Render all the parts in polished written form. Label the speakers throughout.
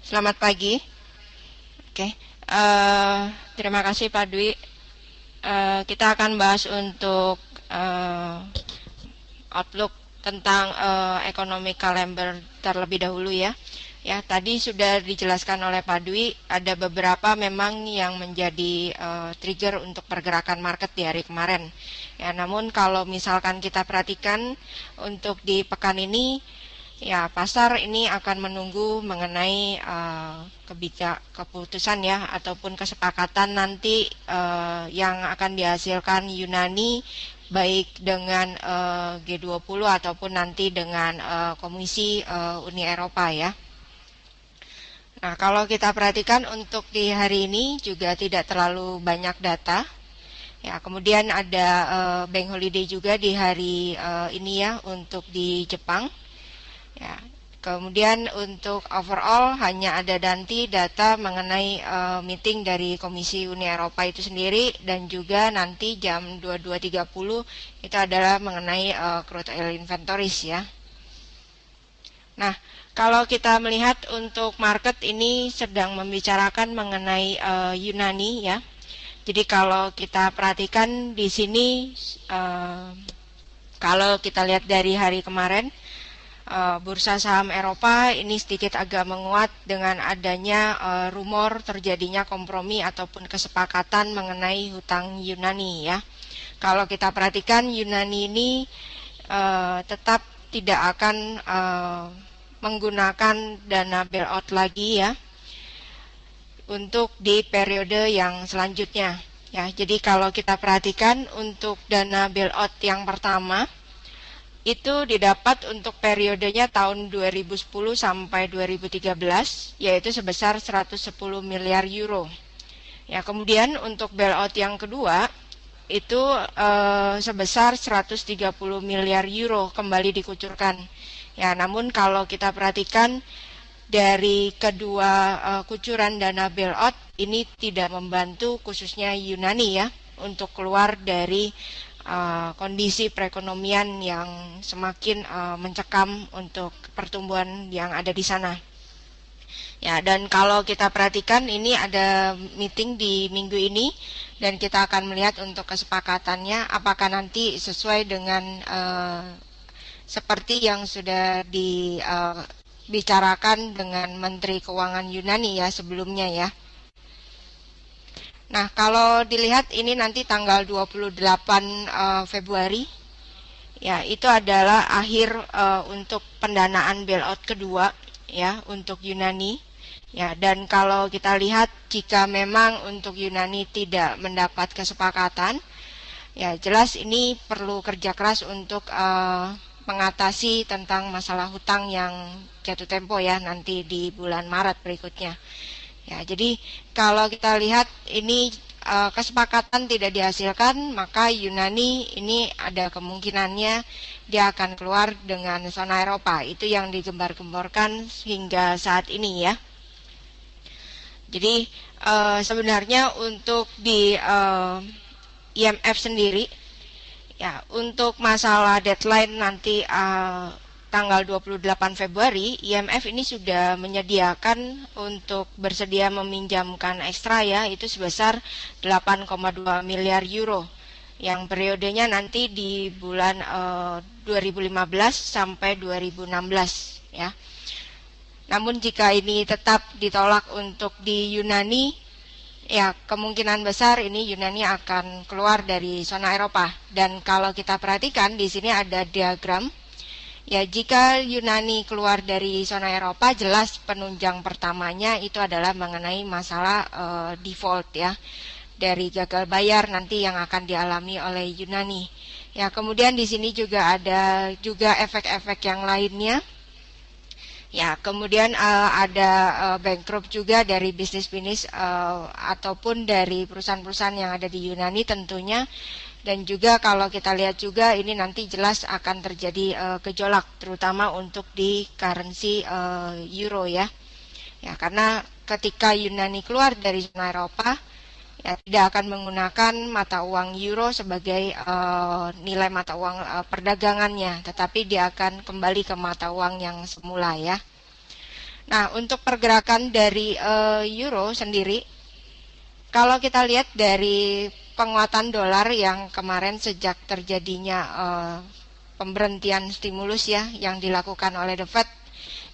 Speaker 1: Selamat pagi. Oke, terima kasih Pak Dwi. Kita akan bahas untuk outlook tentang ekonomi kalender terlebih dahulu ya. Ya, tadi sudah dijelaskan oleh Pak Dwi, ada beberapa memang yang menjadi trigger untuk pergerakan market di hari kemarin. Ya, namun kalau misalkan kita perhatikan untuk di pekan ini, ya, pasar ini akan menunggu mengenai keputusan ya ataupun kesepakatan nanti yang akan dihasilkan Yunani baik dengan G20 ataupun nanti dengan Komisi Uni Eropa ya. Nah, kalau kita perhatikan untuk di hari ini juga tidak terlalu banyak data. Ya, kemudian ada bank holiday juga di hari ini ya untuk di Jepang. Ya, kemudian untuk overall hanya ada nanti data mengenai meeting dari Komisi Uni Eropa itu sendiri dan juga nanti jam 22.30 itu adalah mengenai crude oil inventories ya. Nah, kalau kita melihat untuk market ini sedang membicarakan mengenai Yunani ya. Jadi kalau kita perhatikan di sini kalau kita lihat dari hari kemarin bursa saham Eropa ini sedikit agak menguat dengan adanya rumor terjadinya kompromi ataupun kesepakatan mengenai hutang Yunani ya. Kalau kita perhatikan Yunani ini tetap tidak akan menggunakan dana bailout lagi ya untuk di periode yang selanjutnya ya. Jadi kalau kita perhatikan untuk dana bailout yang pertama itu didapat untuk periodenya tahun 2010 sampai 2013 yaitu sebesar 110 miliar euro. Ya, kemudian untuk bailout yang kedua itu sebesar 130 miliar euro kembali dikucurkan. Ya, namun kalau kita perhatikan dari kedua kucuran dana bailout ini tidak membantu khususnya Yunani ya untuk keluar dari kondisi perekonomian yang semakin mencekam untuk pertumbuhan yang ada di sana. Ya, dan kalau kita perhatikan ini ada meeting di minggu ini dan kita akan melihat untuk kesepakatannya apakah nanti sesuai dengan seperti yang sudah dibicarakan dengan Menteri Keuangan Yunani ya sebelumnya ya. Nah, kalau dilihat ini nanti tanggal 28 Februari ya, itu adalah akhir untuk pendanaan bailout kedua ya untuk Yunani. Ya, dan kalau kita lihat jika memang untuk Yunani tidak mendapat kesepakatan, ya jelas ini perlu kerja keras untuk mengatasi tentang masalah hutang yang jatuh tempo ya nanti di bulan Maret berikutnya. Ya, jadi kalau kita lihat ini kesepakatan tidak dihasilkan, maka Yunani ini ada kemungkinannya dia akan keluar dengan zona Eropa. Itu yang digembar-gemborkan hingga saat ini ya. Jadi sebenarnya untuk di IMF sendiri, ya untuk masalah deadline nanti tanggal 28 Februari, IMF ini sudah menyediakan untuk bersedia meminjamkan ekstra ya, itu sebesar 8,2 miliar euro. Yang periodenya nanti di bulan 2015 sampai 2016 ya. Namun jika ini tetap ditolak untuk di Yunani, ya kemungkinan besar ini Yunani akan keluar dari zona Eropa. Dan kalau kita perhatikan di sini ada diagram. Ya, jika Yunani keluar dari zona Eropa, jelas penunjang pertamanya itu adalah mengenai masalah default ya, dari gagal bayar nanti yang akan dialami oleh Yunani. Ya, kemudian di sini juga ada juga efek-efek yang lainnya. Ya, kemudian ada bankrupt juga dari bisnis-bisnis ataupun dari perusahaan-perusahaan yang ada di Yunani tentunya. Dan juga kalau kita lihat juga ini nanti jelas akan terjadi gejolak terutama untuk di currency euro ya. Ya, karena ketika Yunani keluar dari zona Eropa ya tidak akan menggunakan mata uang euro sebagai nilai mata uang perdagangannya, tetapi dia akan kembali ke mata uang yang semula ya. Nah, untuk pergerakan dari euro sendiri, kalau kita lihat dari penguatan dolar yang kemarin sejak terjadinya pemberhentian stimulus ya yang dilakukan oleh The Fed,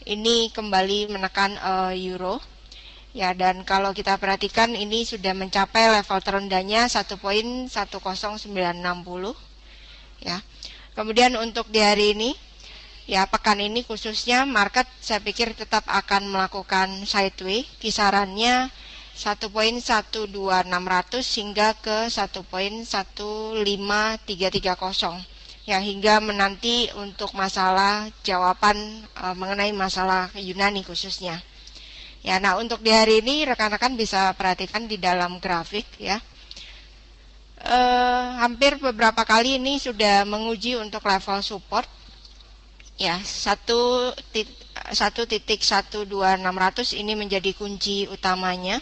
Speaker 1: ini kembali menekan euro. Ya, dan kalau kita perhatikan ini sudah mencapai level terendahnya 1.10960 ya. Kemudian untuk di hari ini, ya pekan ini khususnya market saya pikir tetap akan melakukan sideway, kisarannya 1.12600 hingga ke 1.15330 ya, hingga menanti untuk masalah jawaban mengenai masalah Yunani khususnya. Ya, nah untuk di hari ini rekan-rekan bisa perhatikan di dalam grafik ya. Hampir beberapa kali ini sudah menguji untuk level support ya, 1.12600 ini menjadi kunci utamanya.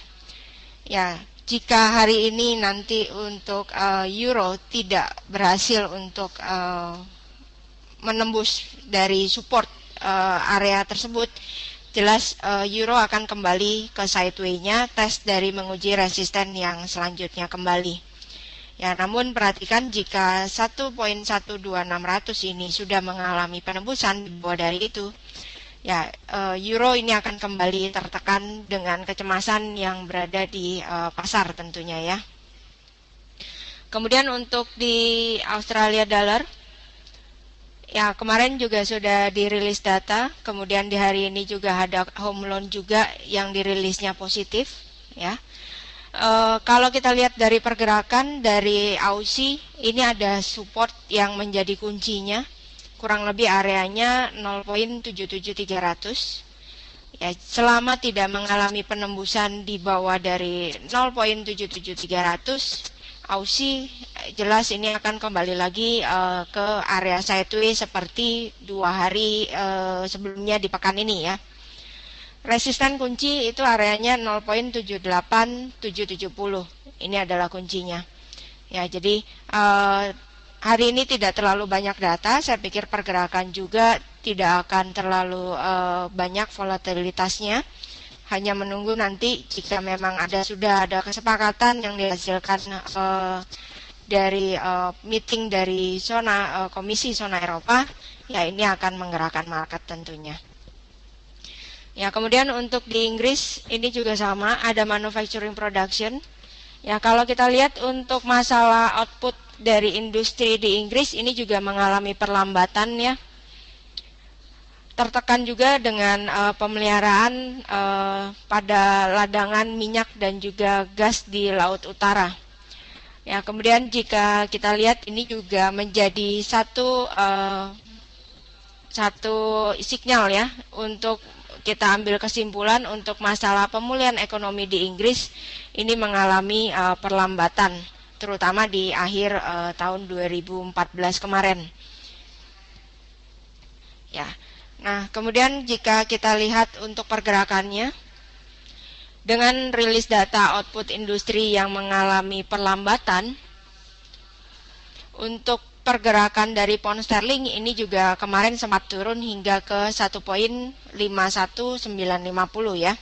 Speaker 1: Ya, jika hari ini nanti untuk euro tidak berhasil untuk menembus dari support area tersebut, jelas euro akan kembali ke sideway-nya, tes dari menguji resisten yang selanjutnya kembali. Ya, namun perhatikan jika 1.12600 ini sudah mengalami penembusan di bawah dari itu, ya euro ini akan kembali tertekan dengan kecemasan yang berada di pasar tentunya ya. Kemudian untuk di Australia dollar, ya kemarin juga sudah dirilis data, kemudian di hari ini juga ada home loan juga yang dirilisnya positif ya. Kalau kita lihat dari pergerakan dari Aussie, ini ada support yang menjadi kuncinya, kurang lebih areanya 0.77300 ya, selama tidak mengalami penembusan di bawah dari 0.77300, Aussie jelas ini akan kembali lagi ke area sideway seperti 2 hari sebelumnya di pekan ini ya. Resisten kunci itu areanya 0.78770. Ini adalah kuncinya. Ya, jadi hari ini tidak terlalu banyak data. Saya pikir pergerakan juga tidak akan terlalu banyak volatilitasnya. Hanya menunggu nanti jika memang sudah ada kesepakatan yang dihasilkan dari meeting dari Komisi Zona Eropa, ya ini akan menggerakkan market tentunya. Ya, kemudian untuk di Inggris ini juga sama, ada manufacturing production. Ya, kalau kita lihat untuk masalah output dari industri di Inggris ini juga mengalami perlambatan ya. Tertekan juga dengan pemeliharaan pada ladangan minyak dan juga gas di Laut Utara. Ya, kemudian jika kita lihat ini juga menjadi satu sinyal ya untuk kita ambil kesimpulan untuk masalah pemulihan ekonomi di Inggris ini mengalami perlambatan, terutama di akhir tahun 2014 kemarin. Ya. Nah, kemudian jika kita lihat untuk pergerakannya, dengan rilis data output industri yang mengalami perlambatan, untuk pergerakan dari pound sterling ini juga kemarin sempat turun hingga ke 1.51950 ya.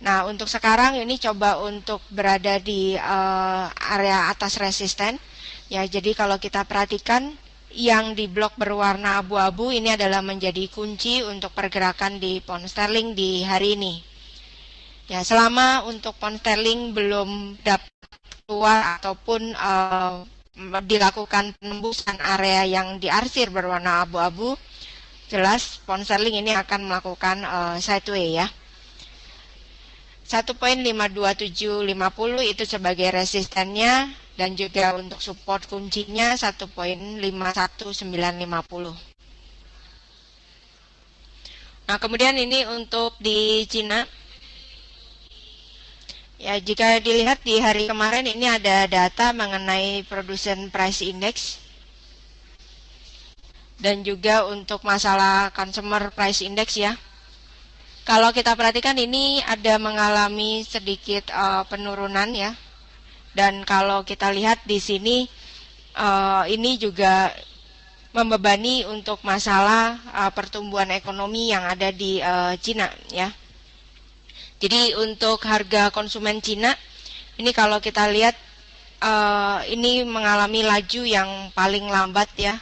Speaker 1: Nah, untuk sekarang ini coba untuk berada di area atas resisten. Ya, jadi kalau kita perhatikan, yang di blok berwarna abu-abu ini adalah menjadi kunci untuk pergerakan di pound sterling di hari ini. Ya, selama untuk pound sterling belum dapat keluar ataupun dilakukan penembusan area yang diarsir berwarna abu-abu, jelas pound sterling ini akan melakukan sideway ya. 1.52750 itu sebagai resistennya, dan juga untuk support kuncinya 1.51950. Nah, kemudian ini untuk di Cina. Ya, jika dilihat di hari kemarin ini ada data mengenai Production Price Index dan juga untuk masalah Consumer Price Index ya. Kalau kita perhatikan ini ada mengalami sedikit penurunan ya. Dan kalau kita lihat di sini ini juga membebani untuk masalah pertumbuhan ekonomi yang ada di Cina ya. Jadi untuk harga konsumen Cina ini kalau kita lihat ini mengalami laju yang paling lambat ya,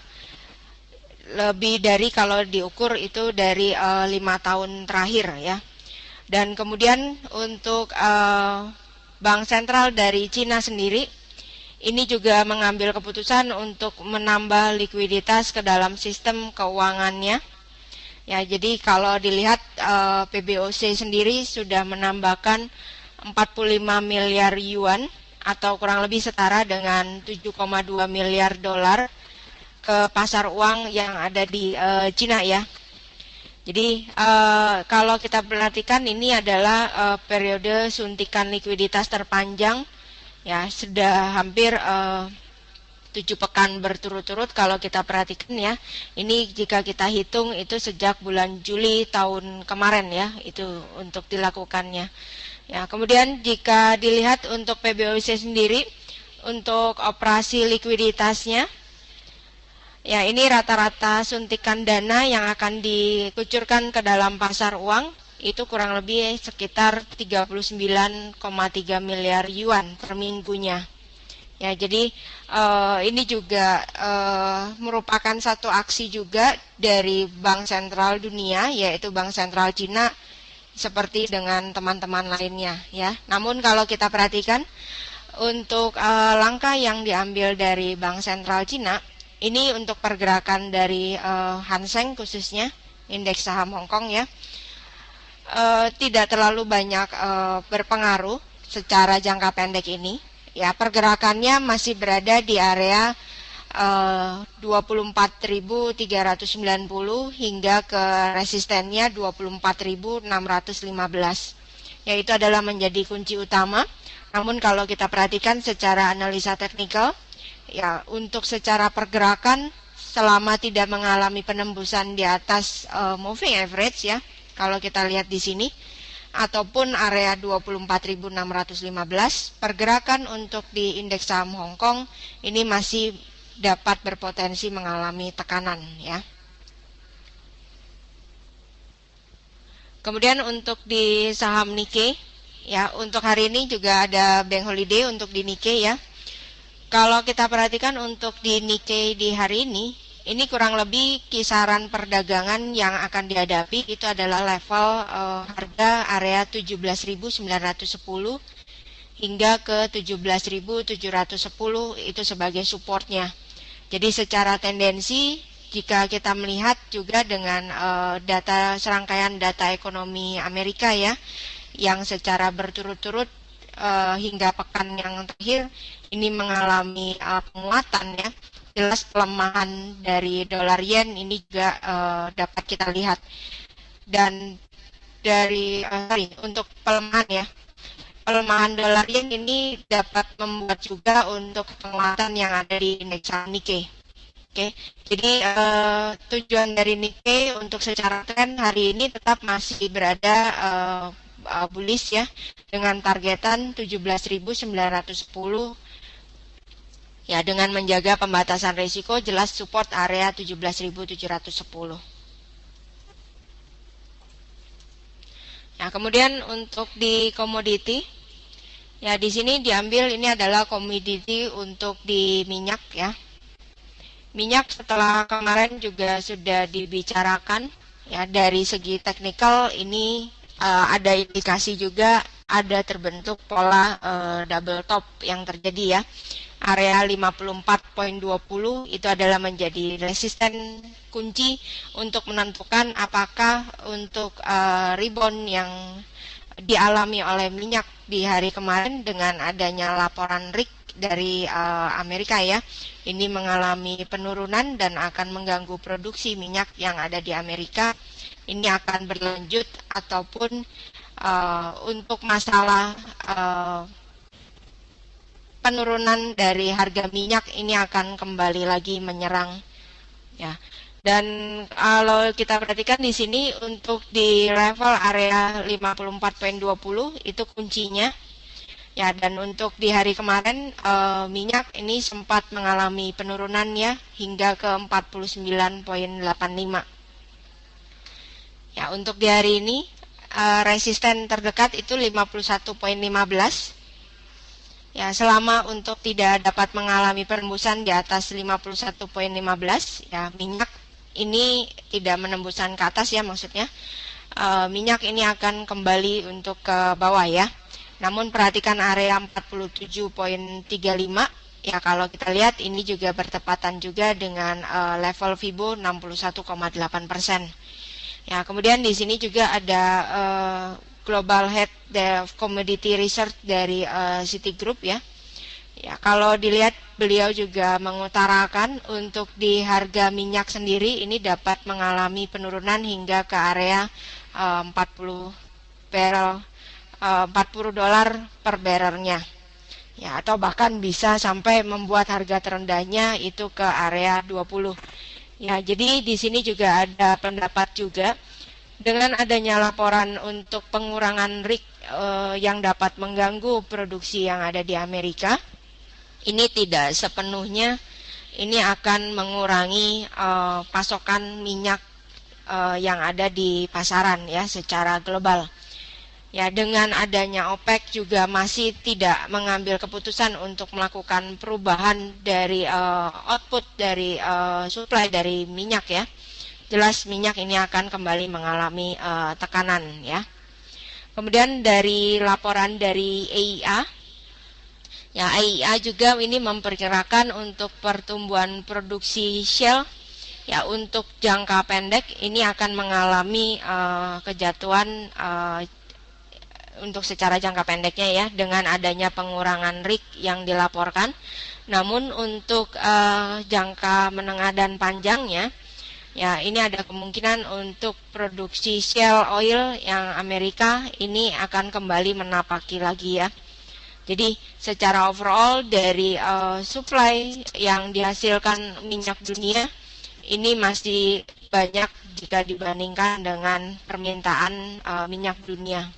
Speaker 1: lebih dari kalau diukur itu dari 5 tahun terakhir ya. Dan kemudian untuk Bank Sentral dari Cina sendiri ini juga mengambil keputusan untuk menambah likuiditas ke dalam sistem keuangannya. Ya, jadi kalau dilihat PBOC sendiri sudah menambahkan 45 miliar yuan atau kurang lebih setara dengan 7,2 miliar dolar ke pasar uang yang ada di Cina ya. Jadi kalau kita perhatikan ini adalah periode suntikan likuiditas terpanjang ya, sudah hampir 7 pekan berturut-turut kalau kita perhatikan ya. Ini jika kita hitung itu sejak bulan Juli tahun kemarin ya, itu untuk dilakukannya. Ya, kemudian jika dilihat untuk PBOC sendiri untuk operasi likuiditasnya ya, ini rata-rata suntikan dana yang akan dikucurkan ke dalam pasar uang itu kurang lebih sekitar 39,3 miliar yuan per minggunya. Ya, jadi ini juga merupakan satu aksi juga dari Bank Sentral Dunia, yaitu Bank Sentral Cina, seperti dengan teman-teman lainnya ya. Namun kalau kita perhatikan untuk langkah yang diambil dari Bank Sentral Cina, ini untuk pergerakan dari Hang Seng khususnya, indeks saham Hong Kong ya, tidak terlalu banyak berpengaruh secara jangka pendek ini. Ya, pergerakannya masih berada di area 24.390 hingga ke resistennya 24.615. Yaitu adalah menjadi kunci utama. Namun kalau kita perhatikan secara analisa teknikal, ya untuk secara pergerakan selama tidak mengalami penembusan di atas moving average ya, kalau kita lihat di sini, ataupun area 24.615, pergerakan untuk di indeks saham Hong Kong ini masih dapat berpotensi mengalami tekanan ya. Kemudian untuk di saham Nikkei ya, untuk hari ini juga ada bank holiday untuk di Nikkei ya. Kalau kita perhatikan untuk di Nikkei di hari ini kurang lebih kisaran perdagangan yang akan dihadapi itu adalah level harga area 17.910 hingga ke 17.710 itu sebagai supportnya. Jadi secara tendensi jika kita melihat juga dengan data serangkaian data ekonomi Amerika ya, yang secara berturut-turut hingga pekan yang terakhir ini mengalami penguatan ya. Jelas pelemahan dari dolar yen ini juga dapat kita lihat. Dan dari untuk pelemahan ya, pelemahan dolar yen ini dapat membuat juga untuk penguatan yang ada di indeks saham Nikkei. Oke, jadi tujuan dari Nikkei untuk secara tren hari ini tetap masih berada bullish ya, dengan targetan 17.910 ya, dengan menjaga pembatasan risiko, jelas support area 17.710. Nah, kemudian untuk di komoditi ya, di sini diambil ini adalah komoditi untuk di minyak ya. Minyak setelah kemarin juga sudah dibicarakan ya, dari segi teknikal ini ada indikasi juga ada terbentuk pola double top yang terjadi ya. Area 54.20 itu adalah menjadi resisten kunci untuk menentukan apakah untuk rebound yang dialami oleh minyak di hari kemarin dengan adanya laporan RIC dari Amerika ya, ini mengalami penurunan dan akan mengganggu produksi minyak yang ada di Amerika. Ini akan berlanjut ataupun untuk masalah penurunan dari harga minyak ini akan kembali lagi menyerang ya. Dan kalau kita perhatikan di sini untuk di level area 54.20 itu kuncinya Ya, dan untuk di hari kemarin minyak ini sempat mengalami penurunan ya hingga ke 49,85. Ya, untuk di hari ini resisten terdekat itu 51,15. Ya, selama untuk tidak dapat mengalami penembusan di atas 51,15, ya minyak ini tidak menembusan ke atas ya maksudnya. Minyak ini akan kembali untuk ke bawah ya. Namun perhatikan area 47,35. Ya, kalau kita lihat ini juga bertepatan juga dengan level Fibo 61,8%. Ya, kemudian di sini juga ada Global Head of Commodity Research dari Citigroup ya. Ya, kalau dilihat beliau juga mengutarakan untuk di harga minyak sendiri ini dapat mengalami penurunan hingga ke area 40 dolar per barrelnya. Ya, atau bahkan bisa sampai membuat harga terendahnya itu ke area 20. Ya, jadi di sini juga ada pendapat juga dengan adanya laporan untuk pengurangan rig yang dapat mengganggu produksi yang ada di Amerika. Ini tidak sepenuhnya ini akan mengurangi pasokan minyak yang ada di pasaran ya secara global. Ya, dengan adanya OPEC juga masih tidak mengambil keputusan untuk melakukan perubahan dari output dari supply dari minyak ya. Jelas minyak ini akan kembali mengalami tekanan ya. Kemudian dari laporan dari EIA, ya EIA juga ini memperkirakan untuk pertumbuhan produksi Shell ya untuk jangka pendek ini akan mengalami kejatuhan untuk secara jangka pendeknya ya dengan adanya pengurangan rig yang dilaporkan. Namun untuk jangka menengah dan panjangnya ya ini ada kemungkinan untuk produksi Shell Oil yang Amerika ini akan kembali menapaki lagi ya. Jadi secara overall dari supply yang dihasilkan minyak dunia ini masih banyak jika dibandingkan dengan permintaan minyak dunia.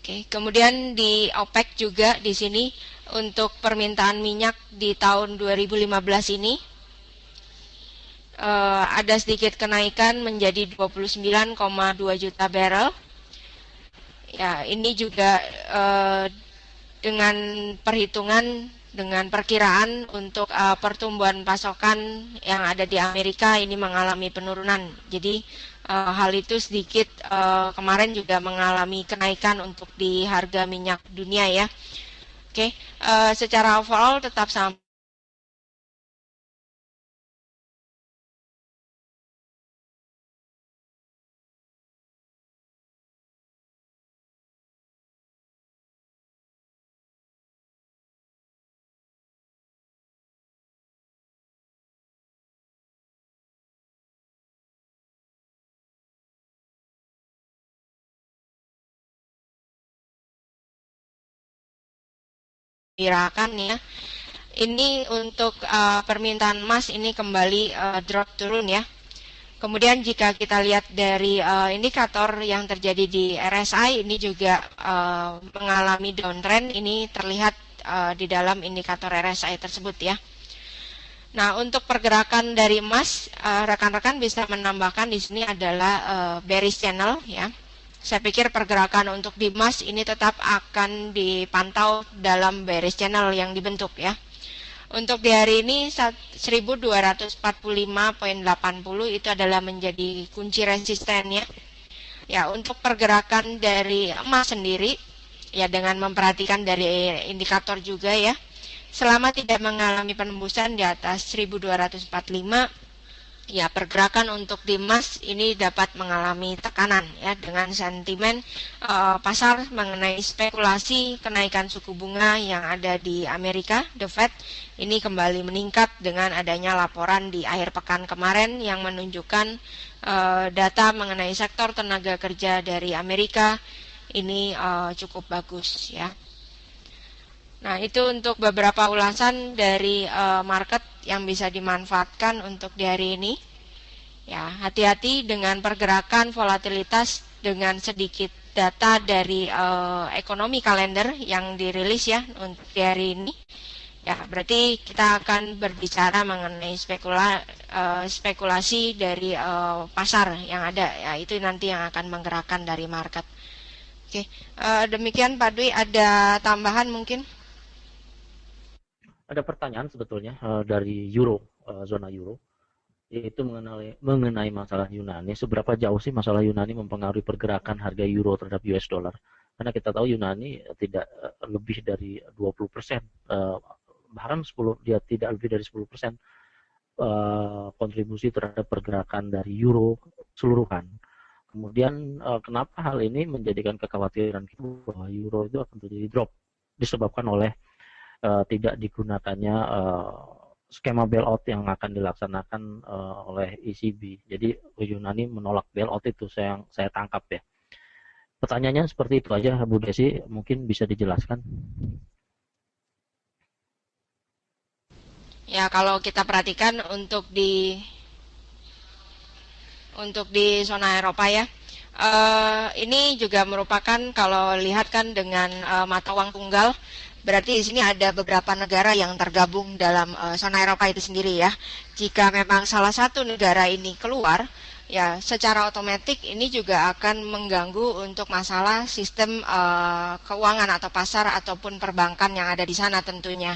Speaker 1: Oke, kemudian di OPEC juga di sini untuk permintaan minyak di tahun 2015 ini ada sedikit kenaikan menjadi 29,2 juta barrel. Ya, ini juga dengan perhitungan dengan perkiraan untuk pertumbuhan pasokan yang ada di Amerika ini mengalami penurunan. Jadi hal itu sedikit kemarin juga mengalami kenaikan untuk di harga minyak dunia ya. Oke, secara overall tetap sama. Diperkirakan ya. Ini untuk permintaan emas ini kembali drop turun ya. Kemudian jika kita lihat dari indikator yang terjadi di RSI ini juga mengalami downtrend, ini terlihat di dalam indikator RSI tersebut ya. Nah, untuk pergerakan dari emas, rekan-rekan bisa menambahkan di sini adalah bearish channel ya. Saya pikir pergerakan untuk di emas ini tetap akan dipantau dalam bearish channel yang dibentuk ya. Untuk di hari ini 1245,80 itu adalah menjadi kunci resistennya. Ya, untuk pergerakan dari emas sendiri ya dengan memperhatikan dari indikator juga ya. Selama tidak mengalami penembusan di atas 1245 ya pergerakan untuk di emas ini dapat mengalami tekanan ya dengan sentimen pasar mengenai spekulasi kenaikan suku bunga yang ada di Amerika, The Fed ini kembali meningkat dengan adanya laporan di akhir pekan kemarin yang menunjukkan data mengenai sektor tenaga kerja dari Amerika ini cukup bagus ya. Nah, itu untuk beberapa ulasan dari market yang bisa dimanfaatkan untuk di hari ini. Ya, hati-hati dengan pergerakan volatilitas dengan sedikit data dari ekonomi kalender yang dirilis ya untuk di hari ini. Ya, berarti kita akan berbicara mengenai spekulasi dari pasar yang ada. Ya, itu nanti yang akan menggerakkan dari market. Oke, demikian Pak Dwi, ada tambahan mungkin?
Speaker 2: Ada pertanyaan sebetulnya dari zona euro, yaitu mengenai masalah Yunani. Seberapa jauh sih masalah Yunani mempengaruhi pergerakan harga euro terhadap US dollar? Karena kita tahu Yunani tidak lebih dari 20%, bahkan dia tidak lebih dari 10% kontribusi terhadap pergerakan dari euro keseluruhan. Kemudian kenapa hal ini menjadikan kekhawatiran kita bahwa euro itu akan terjadi drop disebabkan oleh tidak digunakannya skema bailout yang akan dilaksanakan oleh ECB. Jadi Yunani menolak bailout itu saya tangkap ya. Pertanyaannya seperti itu aja, Bu Desi, mungkin bisa dijelaskan.
Speaker 1: Ya, kalau kita perhatikan untuk di zona Eropa ya, ini juga merupakan kalau lihat kan dengan mata uang tunggal, berarti di sini ada beberapa negara yang tergabung dalam zona Eropa itu sendiri ya. Jika memang salah satu negara ini keluar, ya secara otomatis ini juga akan mengganggu untuk masalah sistem keuangan atau pasar ataupun perbankan yang ada di sana tentunya.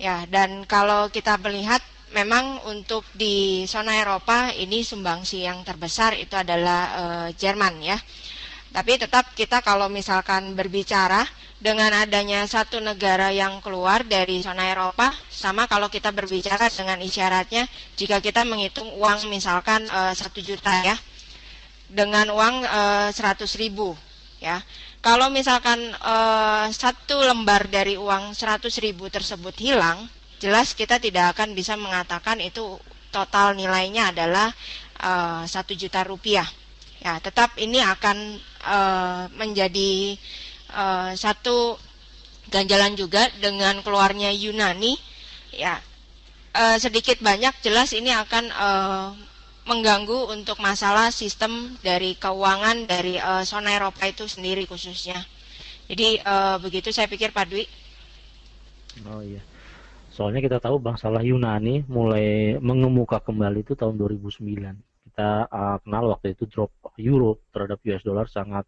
Speaker 1: Ya, dan kalau kita melihat memang untuk di zona Eropa ini sumbangsi yang terbesar itu adalah Jerman ya. Tapi tetap kita kalau misalkan berbicara dengan adanya satu negara yang keluar dari zona Eropa, sama kalau kita berbicara dengan isyaratnya jika kita menghitung uang misalkan 1 juta ya, dengan uang 100.000 ya. Kalau misalkan satu lembar dari uang 100.000 tersebut hilang, jelas kita tidak akan bisa mengatakan itu total nilainya adalah 1 juta rupiah. Ya, tetap ini akan menjadi satu ganjalan juga dengan keluarnya Yunani. Ya, sedikit banyak jelas ini akan mengganggu untuk masalah sistem dari keuangan dari zona Eropa itu sendiri khususnya. Jadi begitu saya pikir Pak Dwi.
Speaker 2: Oh iya. Soalnya kita tahu bangsalah Yunani mulai mengemuka kembali itu tahun 2009. Kita kenal waktu itu drop euro terhadap US dollar sangat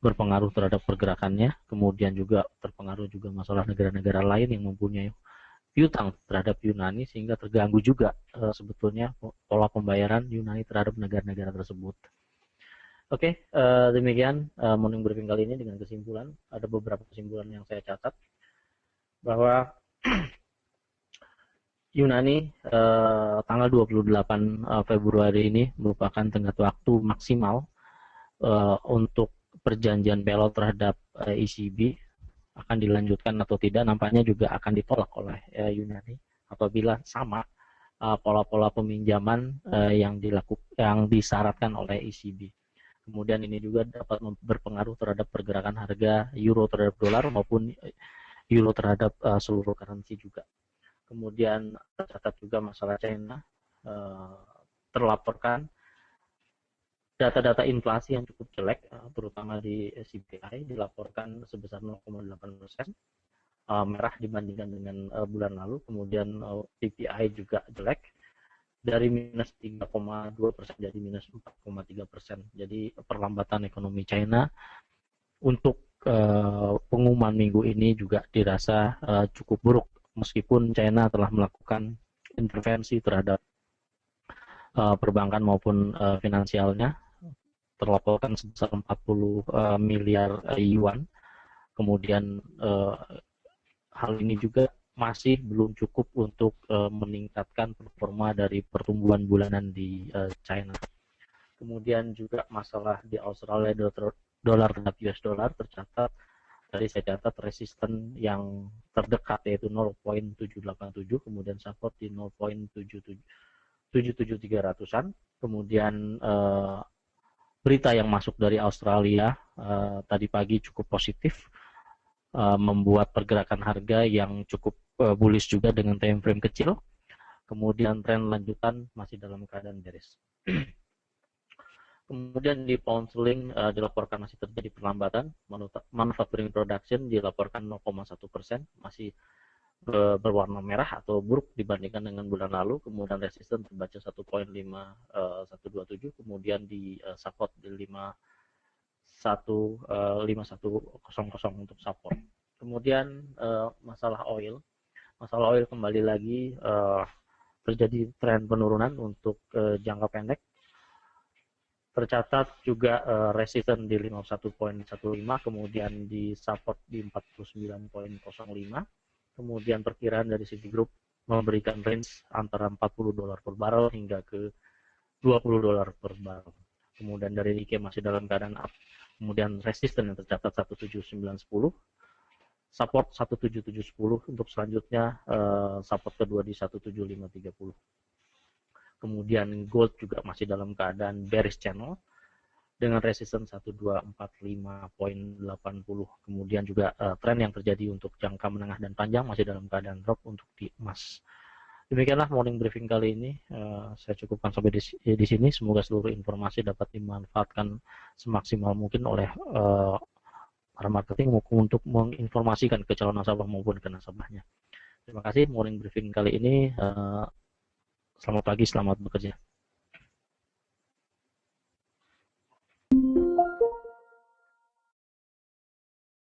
Speaker 2: berpengaruh terhadap pergerakannya. Kemudian juga terpengaruh juga masalah negara-negara lain yang mempunyai piutang terhadap Yunani sehingga terganggu juga sebetulnya pola pembayaran Yunani terhadap negara-negara tersebut. Oke, demikian morning briefing kali ini dengan kesimpulan. Ada beberapa kesimpulan yang saya catat bahwa Yunani tanggal 28 Februari ini merupakan tenggat waktu maksimal untuk perjanjian bailout terhadap ECB akan dilanjutkan atau tidak, nampaknya juga akan ditolak oleh Yunani apabila sama pola-pola peminjaman yang disyaratkan oleh ECB. Kemudian ini juga dapat berpengaruh terhadap pergerakan harga euro terhadap dolar maupun euro terhadap seluruh currency juga. Kemudian tercatat juga masalah China, terlaporkan data-data inflasi yang cukup jelek, terutama di CPI dilaporkan sebesar 0,8%, merah dibandingkan dengan bulan lalu. Kemudian PPI juga jelek, dari minus 3,2% jadi minus 4,3%. Jadi perlambatan ekonomi China untuk pengumuman minggu ini juga dirasa cukup buruk, meskipun China telah melakukan intervensi terhadap perbankan maupun finansialnya, terlaporkan sebesar 40 miliar yuan. Kemudian hal ini juga masih belum cukup untuk meningkatkan performa dari pertumbuhan bulanan di China. Kemudian juga masalah di Australia, dolar terhadap US dollar tercatat, dari saya catat resisten yang terdekat yaitu 0.787, kemudian support di 0.77300-an. Kemudian berita yang masuk dari Australia tadi pagi cukup positif, membuat pergerakan harga yang cukup bullish juga dengan time frame kecil. Kemudian tren lanjutan masih dalam keadaan bearish. Kemudian di pound sterling dilaporkan masih terjadi perlambatan, manufacturing production dilaporkan 0,1%, masih berwarna merah atau buruk dibandingkan dengan bulan lalu. Kemudian resisten terbaca 1.5127, kemudian di support di 5100 untuk support. Kemudian masalah oil kembali lagi terjadi tren penurunan untuk jangka pendek. Tercatat juga resisten di 51.15, kemudian di support di 49.05. Kemudian perkiraan dari Citigroup memberikan range antara $40 per barrel hingga ke $20 per barrel. Kemudian dari Nikkei masih dalam keadaan up. Kemudian resisten yang tercatat 17910, support 17710, untuk selanjutnya support kedua di 17530. Kemudian gold juga masih dalam keadaan bearish channel dengan resisten 1245.80. Kemudian juga tren yang terjadi untuk jangka menengah dan panjang masih dalam keadaan drop untuk di emas. Demikianlah morning briefing kali ini. Saya cukupkan sampai di sini. Semoga seluruh informasi dapat dimanfaatkan semaksimal mungkin oleh para marketing untuk menginformasikan ke calon nasabah maupun ke nasabahnya. Terima kasih morning briefing kali ini. Selamat pagi, selamat bekerja.